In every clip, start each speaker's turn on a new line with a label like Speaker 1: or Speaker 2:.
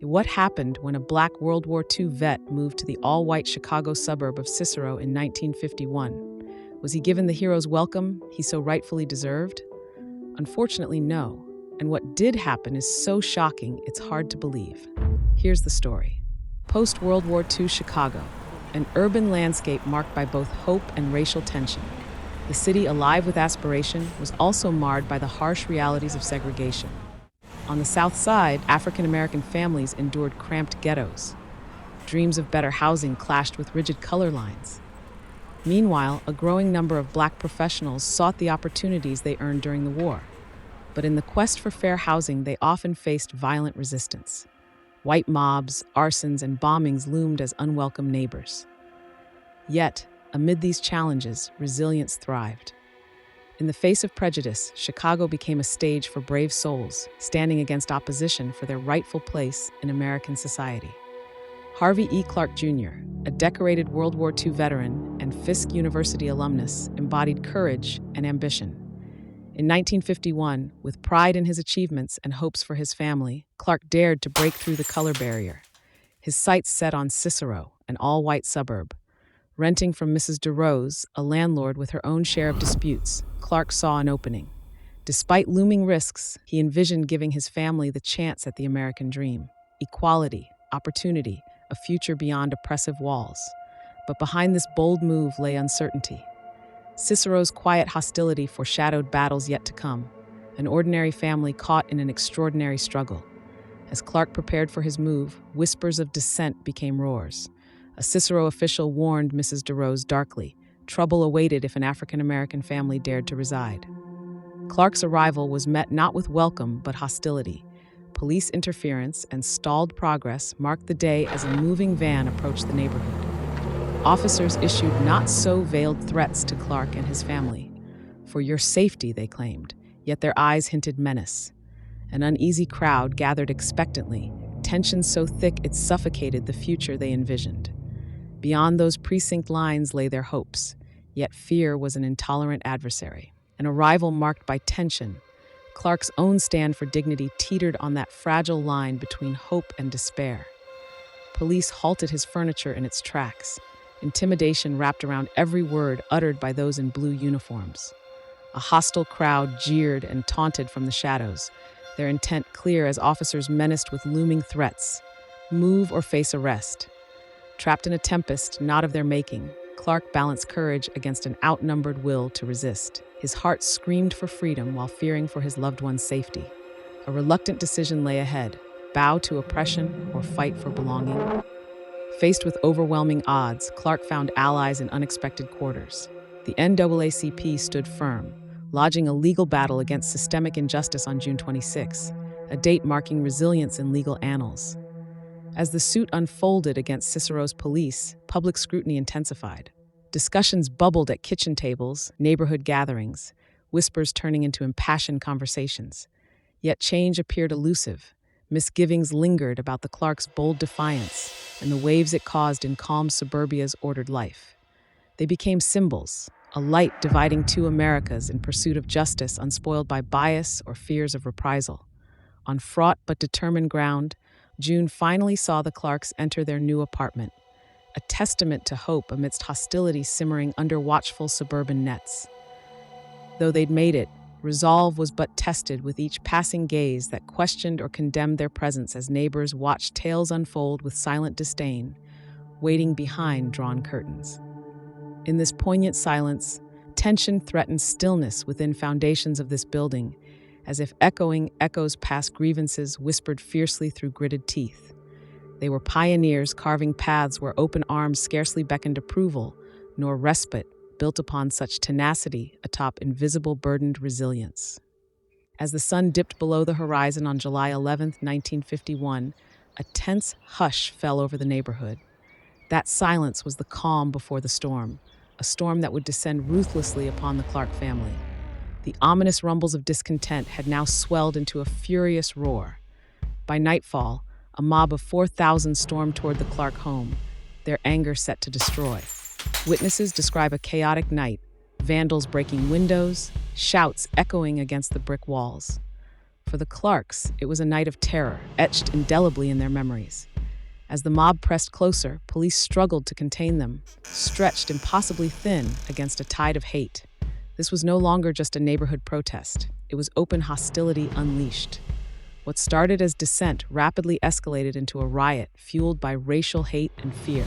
Speaker 1: What happened when a black World War II vet moved to the all-white Chicago suburb of Cicero in 1951? Was he given the hero's welcome he so rightfully deserved? Unfortunately, no. And what did happen is so shocking, it's hard to believe. Here's the story. Post-World War II Chicago, an urban landscape marked by both hope and racial tension. The city, alive with aspiration, was also marred by the harsh realities of segregation. On the South Side, African-American families endured cramped ghettos. Dreams of better housing clashed with rigid color lines. Meanwhile, a growing number of black professionals sought the opportunities they earned during the war. But in the quest for fair housing, they often faced violent resistance. White mobs, arsons, and bombings loomed as unwelcome neighbors. Yet, amid these challenges, resilience thrived. In the face of prejudice, Chicago became a stage for brave souls, standing against opposition for their rightful place in American society. Harvey Clark Jr., a decorated World War II veteran and Fisk University alumnus, embodied courage and ambition. In 1951, with pride in his achievements and hopes for his family, Clark dared to break through the color barrier. His sights set on Cicero, an all-white suburb. Renting from Mrs. DeRose, a landlord with her own share of disputes, Clark saw an opening. Despite looming risks, he envisioned giving his family the chance at the American dream: equality, opportunity, a future beyond oppressive walls. But behind this bold move lay uncertainty. Cicero's quiet hostility foreshadowed battles yet to come, an ordinary family caught in an extraordinary struggle. As Clark prepared for his move, whispers of dissent became roars. A Cicero official warned Mrs. DeRose darkly, trouble awaited if an African-American family dared to reside. Clark's arrival was met not with welcome but hostility. Police interference and stalled progress marked the day as a moving van approached the neighborhood. Officers issued not-so-veiled threats to Clark and his family. For your safety, they claimed, yet their eyes hinted menace. An uneasy crowd gathered expectantly, tension so thick it suffocated the future they envisioned. Beyond those precinct lines lay their hopes, yet fear was an intolerant adversary. An arrival marked by tension, Clark's own stand for dignity teetered on that fragile line between hope and despair. Police halted his furniture in its tracks. Intimidation wrapped around every word uttered by those in blue uniforms. A hostile crowd jeered and taunted from the shadows, their intent clear as officers menaced with looming threats: move or face arrest. Trapped in a tempest not of their making, Clark balanced courage against an outnumbered will to resist. His heart screamed for freedom while fearing for his loved one's safety. A reluctant decision lay ahead: bow to oppression or fight for belonging. Faced with overwhelming odds, Clark found allies in unexpected quarters. The NAACP stood firm, lodging a legal battle against systemic injustice on June 26, a date marking resilience in legal annals. As the suit unfolded against Cicero's police, public scrutiny intensified. Discussions bubbled at kitchen tables, neighborhood gatherings, whispers turning into impassioned conversations. Yet change appeared elusive. Misgivings lingered about the Clark's bold defiance and the waves it caused in calm suburbia's ordered life. They became symbols, a light dividing two Americas in pursuit of justice unspoiled by bias or fears of reprisal. On fraught but determined ground, June finally saw the Clarks enter their new apartment, a testament to hope amidst hostility simmering under watchful suburban nets. Though they'd made it, resolve was but tested with each passing gaze that questioned or condemned their presence as neighbors watched tales unfold with silent disdain, waiting behind drawn curtains. In this poignant silence, tension threatened stillness within foundations of this building, as if echoing echoes past grievances whispered fiercely through gritted teeth. They were pioneers carving paths where open arms scarcely beckoned approval, nor respite built upon such tenacity atop invisible burdened resilience. As the sun dipped below the horizon on July 11, 1951, a tense hush fell over the neighborhood. That silence was the calm before the storm, a storm that would descend ruthlessly upon the Clark family. The ominous rumbles of discontent had now swelled into a furious roar. By nightfall, a mob of 4,000 stormed toward the Clark home, their anger set to destroy. Witnesses describe a chaotic night, vandals breaking windows, shouts echoing against the brick walls. For the Clarks, it was a night of terror, etched indelibly in their memories. As the mob pressed closer, police struggled to contain them, stretched impossibly thin against a tide of hate. This was no longer just a neighborhood protest. It was open hostility unleashed. What started as dissent rapidly escalated into a riot fueled by racial hate and fear.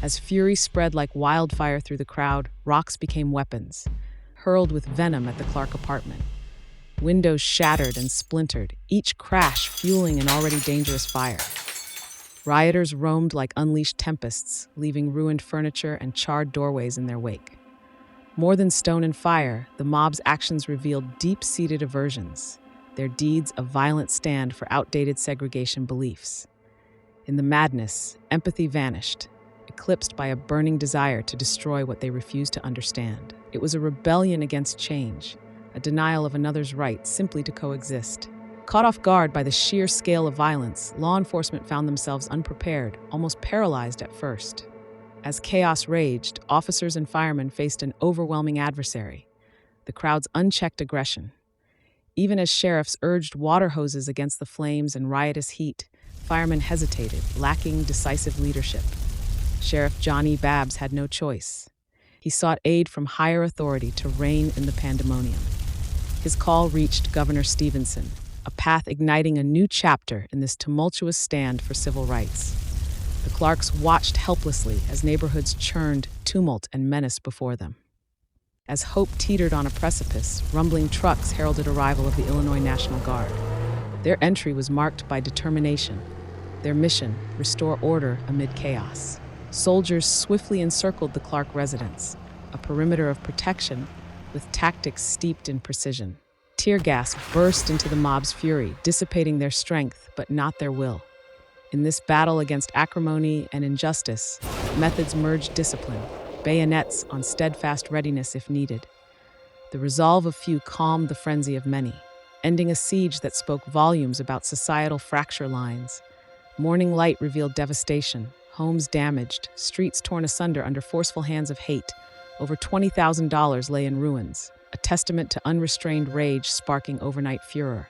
Speaker 1: As fury spread like wildfire through the crowd, rocks became weapons, hurled with venom at the Clark apartment. Windows shattered and splintered, each crash fueling an already dangerous fire. Rioters roamed like unleashed tempests, leaving ruined furniture and charred doorways in their wake. More than stone and fire, the mob's actions revealed deep-seated aversions, their deeds a violent stand for outdated segregation beliefs. In the madness, empathy vanished, eclipsed by a burning desire to destroy what they refused to understand. It was a rebellion against change, a denial of another's right simply to coexist. Caught off guard by the sheer scale of violence, law enforcement found themselves unprepared, almost paralyzed at first. As chaos raged, officers and firemen faced an overwhelming adversary, the crowd's unchecked aggression. Even as sheriffs urged water hoses against the flames and riotous heat, firemen hesitated, lacking decisive leadership. Sheriff Johnny Babs had no choice. He sought aid from higher authority to rein in the pandemonium. His call reached Governor Stevenson, a path igniting a new chapter in this tumultuous stand for civil rights. The Clarks watched helplessly as neighborhoods churned tumult and menace before them. As hope teetered on a precipice, rumbling trucks heralded arrival of the Illinois National Guard. Their entry was marked by determination. Their mission, restore order amid chaos. Soldiers swiftly encircled the Clark residence, a perimeter of protection with tactics steeped in precision. Tear gas burst into the mob's fury, dissipating their strength but not their will. In this battle against acrimony and injustice, methods merged discipline, bayonets on steadfast readiness if needed. The resolve of few calmed the frenzy of many, ending a siege that spoke volumes about societal fracture lines. Morning light revealed devastation, homes damaged, streets torn asunder under forceful hands of hate. Over $20,000 lay in ruins, a testament to unrestrained rage sparking overnight furor.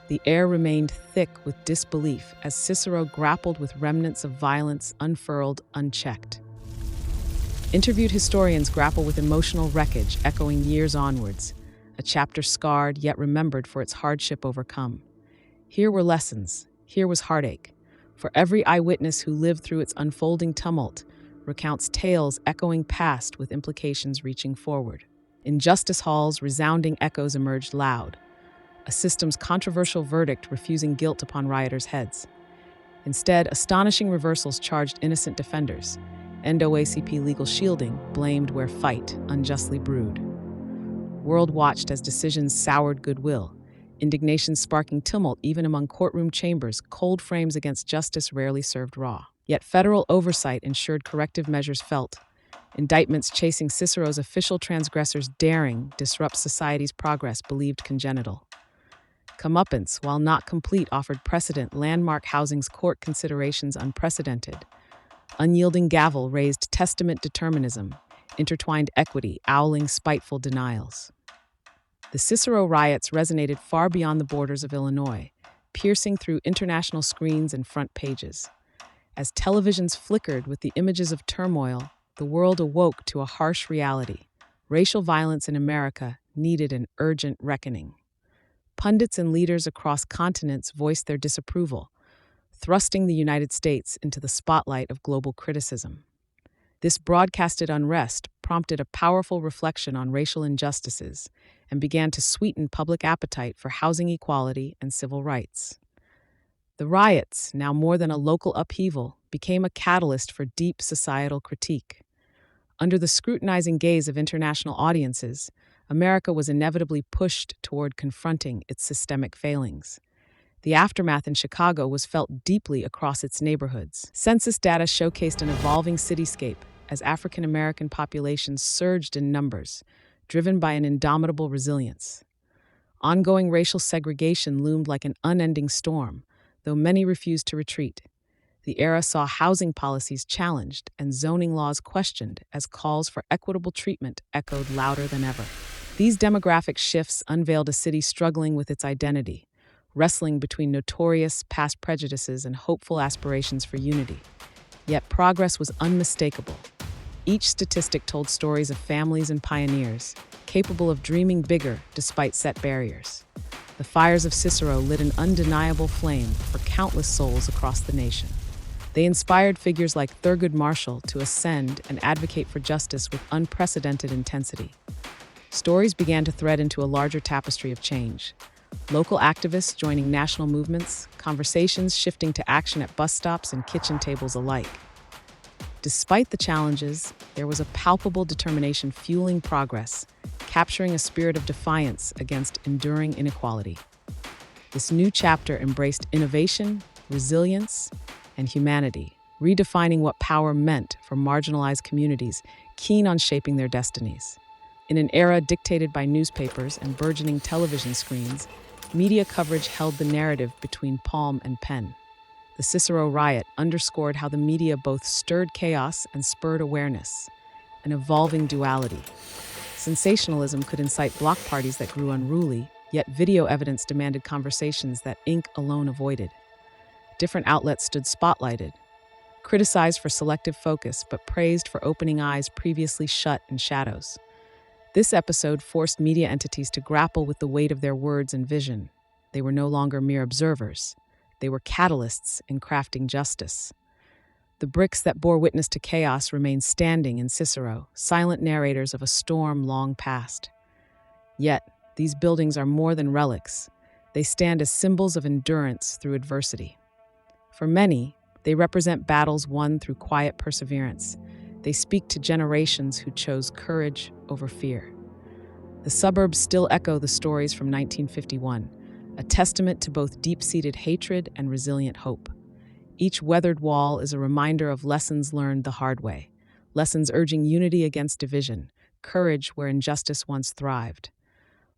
Speaker 1: The air remained thick with disbelief as Cicero grappled with remnants of violence unfurled, unchecked. Interviewed historians grapple with emotional wreckage echoing years onwards, a chapter scarred yet remembered for its hardship overcome. Here were lessons, here was heartache. For every eyewitness who lived through its unfolding tumult recounts tales echoing past with implications reaching forward. In justice halls, resounding echoes emerged loud, a system's controversial verdict refusing guilt upon rioters' heads. Instead, astonishing reversals charged innocent defenders. NAACP legal shielding blamed where fight unjustly brewed. World watched as decisions soured goodwill, indignation sparking tumult even among courtroom chambers. Cold frames against justice rarely served raw. Yet federal oversight ensured corrective measures felt. Indictments chasing Cicero's official transgressors daring disrupt society's progress believed congenital. Comeuppance, while not complete, offered precedent. Landmark housing's court considerations unprecedented. Unyielding gavel raised testament determinism, intertwined equity, owling spiteful denials. The Cicero riots resonated far beyond the borders of Illinois, piercing through international screens and front pages. As televisions flickered with the images of turmoil, the world awoke to a harsh reality. Racial violence in America needed an urgent reckoning. Pundits and leaders across continents voiced their disapproval, thrusting the United States into the spotlight of global criticism. This broadcasted unrest prompted a powerful reflection on racial injustices and began to sweeten public appetite for housing equality and civil rights. The riots, now more than a local upheaval, became a catalyst for deep societal critique. Under the scrutinizing gaze of international audiences, America was inevitably pushed toward confronting its systemic failings. The aftermath in Chicago was felt deeply across its neighborhoods. Census data showcased an evolving cityscape as African American populations surged in numbers, driven by an indomitable resilience. Ongoing racial segregation loomed like an unending storm, though many refused to retreat. The era saw housing policies challenged and zoning laws questioned as calls for equitable treatment echoed louder than ever. These demographic shifts unveiled a city struggling with its identity, wrestling between notorious past prejudices and hopeful aspirations for unity. Yet progress was unmistakable. Each statistic told stories of families and pioneers, capable of dreaming bigger despite set barriers. The fires of Cicero lit an undeniable flame for countless souls across the nation. They inspired figures like Thurgood Marshall to ascend and advocate for justice with unprecedented intensity. Stories began to thread into a larger tapestry of change. Local activists joining national movements, conversations shifting to action at bus stops and kitchen tables alike. Despite the challenges, there was a palpable determination fueling progress, capturing a spirit of defiance against enduring inequality. This new chapter embraced innovation, resilience, and humanity, redefining what power meant for marginalized communities keen on shaping their destinies. In an era dictated by newspapers and burgeoning television screens, media coverage held the narrative between palm and pen. The Cicero riot underscored how the media both stirred chaos and spurred awareness, an evolving duality. Sensationalism could incite block parties that grew unruly, yet video evidence demanded conversations that ink alone avoided. Different outlets stood spotlighted, criticized for selective focus but praised for opening eyes previously shut in shadows. This episode forced media entities to grapple with the weight of their words and vision. They were no longer mere observers. They were catalysts in crafting justice. The bricks that bore witness to chaos remained standing in Cicero, silent narrators of a storm long past. Yet, these buildings are more than relics. They stand as symbols of endurance through adversity. For many, they represent battles won through quiet perseverance. They speak to generations who chose courage over fear. The suburbs still echo the stories from 1951, a testament to both deep-seated hatred and resilient hope. Each weathered wall is a reminder of lessons learned the hard way, lessons urging unity against division, courage where injustice once thrived.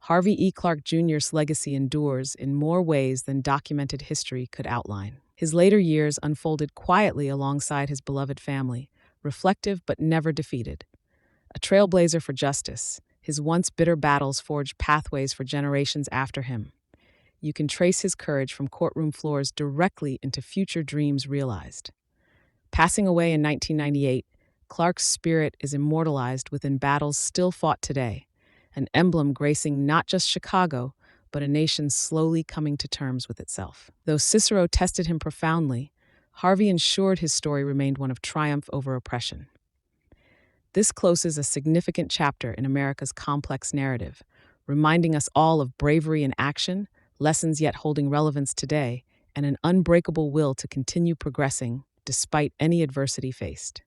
Speaker 1: Harvey Clark Jr.'s legacy endures in more ways than documented history could outline. His later years unfolded quietly alongside his beloved family, reflective but never defeated. A trailblazer for justice, his once bitter battles forged pathways for generations after him. You can trace his courage from courtroom floors directly into future dreams realized. Passing away in 1998, Clark's spirit is immortalized within battles still fought today, an emblem gracing not just Chicago, but a nation slowly coming to terms with itself. Though Cicero tested him profoundly, Harvey ensured his story remained one of triumph over oppression. This closes a significant chapter in America's complex narrative, reminding us all of bravery in action, lessons yet holding relevance today, and an unbreakable will to continue progressing despite any adversity faced.